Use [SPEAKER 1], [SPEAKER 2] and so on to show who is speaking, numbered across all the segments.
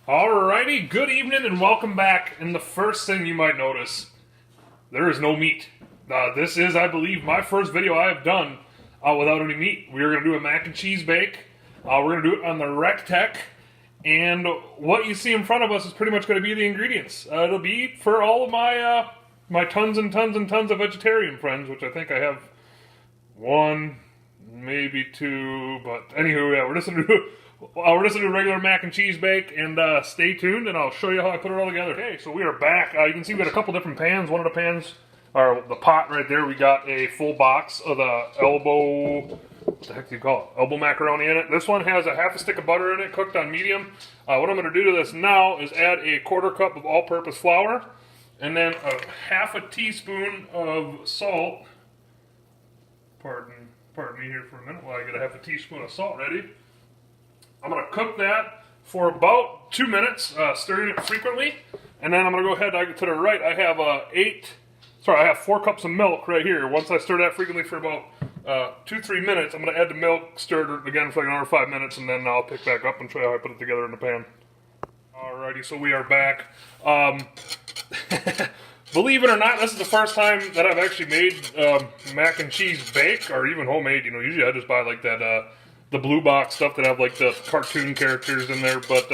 [SPEAKER 1] Alrighty, good evening and welcome back. And the first thing you might notice, there is no meat. This is, I believe, my first video I have done without any meat. We are going to do a mac and cheese bake. We're going to do it on the RecTech. And what you see in front of us is pretty much going to be the ingredients. It'll be for all of my my tons and tons and tons of vegetarian friends, which I think I have one, maybe two. But anywho, yeah, we're just going to do a regular mac and cheese bake, and stay tuned, and I'll show you how I put it all together. Okay, so we are back. You can see we got a couple different pans. One of the pans, or the pot right there, we got a full box of the elbow, what the heck do you call it? Elbow macaroni in it. This one has a half a stick of butter in it, cooked on medium. What I'm going to do to this now is add a quarter cup of all-purpose flour, and then a half a teaspoon of salt. Pardon me here for a minute while I get a half a teaspoon of salt ready. I'm going to cook that for about 2 minutes, stirring it frequently. And then I'm going to go ahead, to the right, I have 4 cups of milk right here. Once I stir that frequently for about 2-3 minutes, I'm going to add the milk, stir it again for like another 5 minutes, and then I'll pick back up and show you how I put it together in the pan. Alrighty, so we are back. Believe it or not, this is the first time that I've actually made mac and cheese bake, or even homemade. You know, usually I just buy like that the blue box stuff that have like the cartoon characters in there. But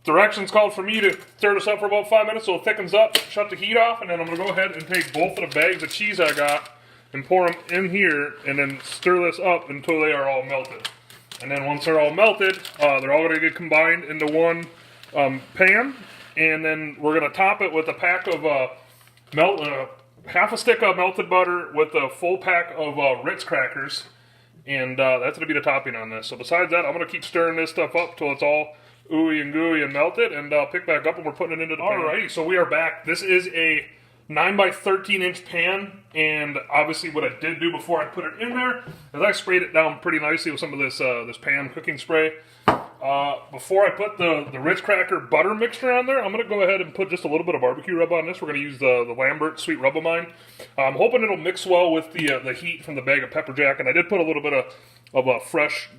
[SPEAKER 1] directions called for me to stir this up for about 5 minutes so it thickens up, shut the heat off, and then I'm going to go ahead and take both of the bags of cheese I got and pour them in here and then stir this up until they are all melted. And then once they're all melted, they're all going to get combined into one pan, and then we're going to top it with a pack of half a stick of melted butter with a full pack of Ritz crackers. And that's going to be the topping on this. So besides that, I'm going to keep stirring this stuff up till it's all ooey and gooey and melted, and I'll pick back up when we're putting it into the pan. Alrighty, so we are back. This is a 9 by 13 inch pan, and obviously what I did do before I put it in there is I sprayed it down pretty nicely with some of this this pan cooking spray. Before I put the Ritz Cracker butter mixture on there, I'm going to go ahead and put just a little bit of barbecue rub on this. We're going to use the Lambert Sweet Rub of mine. I'm hoping it'll mix well with the heat from the bag of pepper jack, and I did put a little bit of a fresh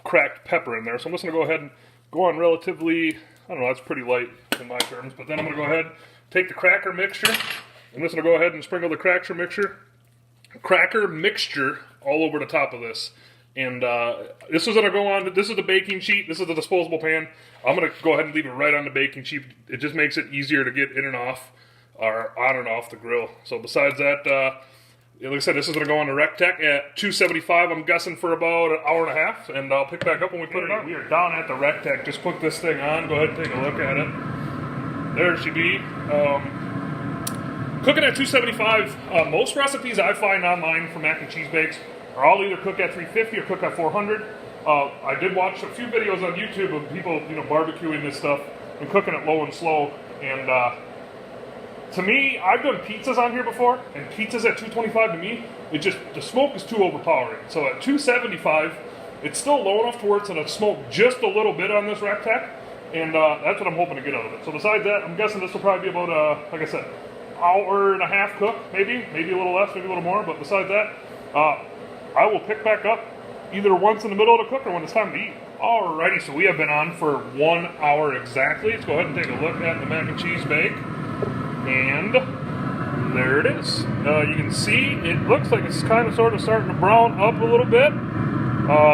[SPEAKER 1] cracked pepper in there. So I'm just going to go ahead and go on relatively, I don't know, that's pretty light in my terms. But then I'm going to go ahead, take the cracker mixture. I'm just going to go ahead and sprinkle the cracker mixture all over the top of this. And this is going to go on, this is the baking sheet, this is the disposable pan. I'm going to go ahead and leave it right on the baking sheet. It just makes it easier to get in and off, or on and off the grill. So besides that, like I said, this is going to go on the RecTech at 275, I'm guessing, for about an hour and a half. And I'll pick back up when we put it on. We are down at the RecTech. Just put this thing on. Go ahead and take a look at it. There she be. Cooking at 275. Most recipes I find online for mac and cheese bakes are all either cook at 350 or cook at 400. I did watch a few videos on YouTube of people, barbecuing this stuff and cooking it low and slow. And to me, I've done pizzas on here before, and pizzas at 225 to me, the smoke is too overpowering. So at 275, it's still low enough to where it's going to smoke just a little bit on this RecTech, and that's what I'm hoping to get out of it. So besides that, I'm guessing this will probably be about, like I said, hour and a half cook, maybe a little less, maybe a little more. But besides that, I will pick back up either once in the middle of the cook or when it's time to eat. Alrighty, so we have been on for 1 hour exactly. Let's go ahead and take a look at the mac and cheese bake. And there it is. You can see it looks like it's kind of sort of starting to brown up a little bit.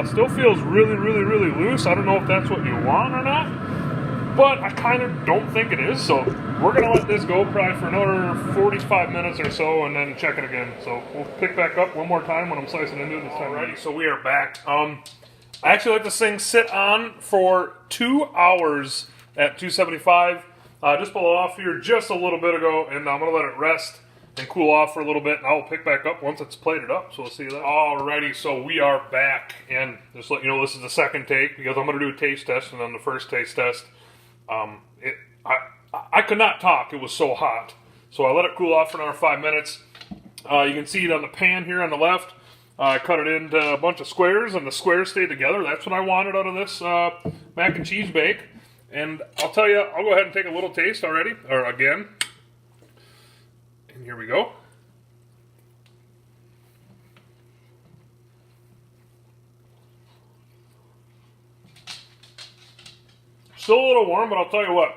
[SPEAKER 1] Still feels really, really, really loose. I don't know if that's what you want or not, but I kind of don't think it is. So we're going to let this go probably for another 45 minutes or so and then check it again. So we'll pick back up one more time when I'm slicing into it this time. Alrighty, so we are back. I actually let this thing sit on for 2 hours at 275. Just pulled it off here just a little bit ago, and I'm going to let it rest and cool off for a little bit, and I'll pick back up once it's plated up, so we'll see that. Alrighty, so we are back, and just let you know this is the second take, because I'm going to do a taste test, and then the first taste test, I could not talk, it was so hot. So I let it cool off for another 5 minutes. You can see it on the pan here on the left. I cut it into a bunch of squares, and the squares stayed together. That's what I wanted out of this mac and cheese bake. And I'll tell you, I'll go ahead and take a little taste already, or again. And here we go. Still a little warm, but I'll tell you what.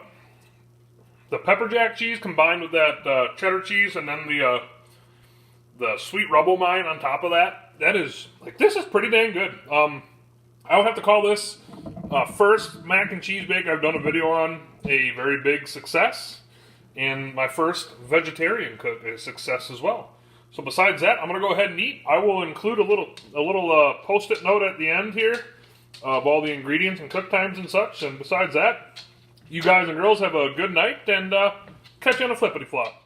[SPEAKER 1] The pepper jack cheese combined with that cheddar cheese and then the sweet rubble mine on top of that, this is pretty dang good. I would have to call this first mac and cheese bake I've done a video on a very big success, and my first vegetarian cook a success as well. So besides that, I'm going to go ahead and eat. I will include a little post-it note at the end here of all the ingredients and cook times and such. And besides that, you guys and girls have a good night, and catch you on a flippity flop.